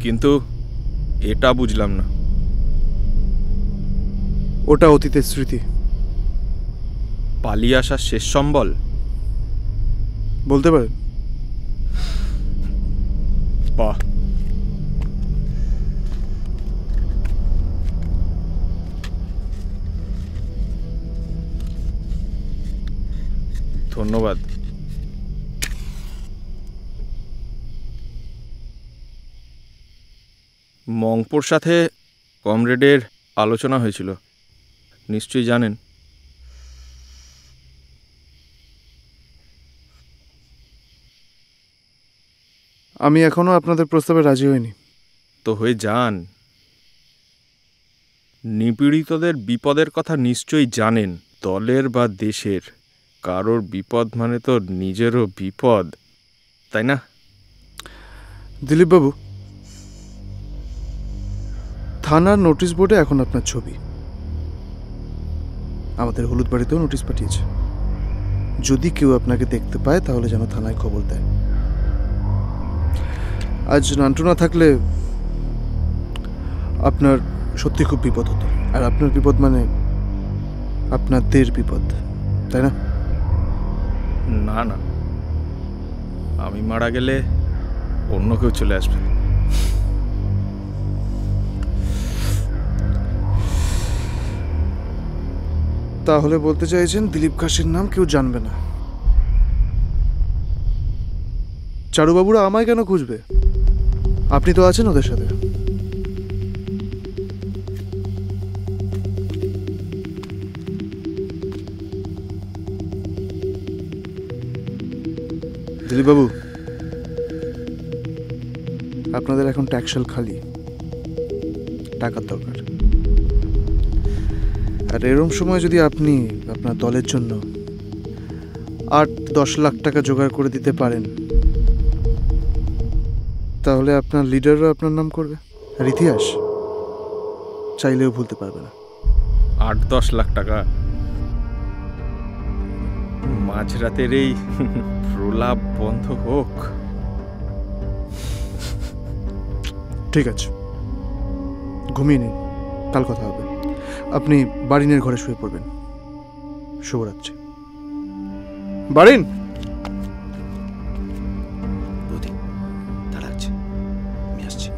কিন্তু এটা বুঝলাম না। ওটা অতীতের স্মৃতি। পালিয়ে আসার শেষ সম্বল বলতে পারেন। বাহ, ধন্যবাদ। মংপোর সাথে কমরেডের আলোচনা হয়েছিল, নিশ্চয়ই জানেন। আমি এখনো আপনাদের প্রস্তাবে রাজি হইনি। তো হয়ে যান। নিপীড়িতদের বিপদের কথা নিশ্চয়ই জানেন। দলের বা দেশের কারোর বিপদ মানে তো নিজেরও বিপদ, তাই না? দিলীপবাবু, থানার নোটিশ বোর্ডে এখন আপনার ছবি। আমাদের হলুদ বাড়িতেও নোটিশ পাঠিয়েছে। যদি কেউ আপনাকে দেখতে পায় তাহলে যেন থানায় খবর দেয়। আজ নান্টু না থাকলে আপনার সত্যি খুব বিপদ হতো। আর আপনার বিপদ মানে আপনাদের বিপদ, তাই না? না না, আমি মারা গেলে অন্য কেউ চলে আসবে। তাহলে বলতে চাইছেন দিলীপ কাশির নাম কেউ জানবে না? চারুবাবুরা আমায় কেন খুঁজবে? আপনি তো আছেন ওদের সাথে। দিলীপবাবু, আপনাদের এখন ট্যাক্সেল খালি, টাকার দরকার। আর এরম সময় যদি আপনি আপনার দলের জন্য 8-10 লাখ টাকা জোগাড় করে দিতে পারেন, তাহলে আপনার লিডাররা আপনার নাম করবে। আর ইতিহাস চাইলেও ভুলতে পারবে না। 8-10 লাখ টাকা মাঝরাতের এই প্রলাপ বন্ধ হোক। ঠিক আছে, ঘুমিয়ে নিন, কাল কথা হবে। আপনি বারিনের ঘরে শুয়ে পড়বেন। শুভরাত্রি। বারিন, বৌদি তারা আছে, আমি আসছি।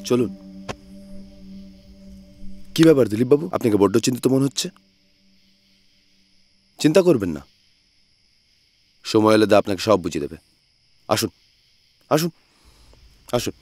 চলুন। কি ব্যাপার দিলীপবাবু, আপনাকে বড্ড চিন্তিত মনে হচ্ছে? চিন্তা করবেন না, সময় এলে আপনাকে সব বুঝিয়ে দেবে। আসুন আসুন আসুন।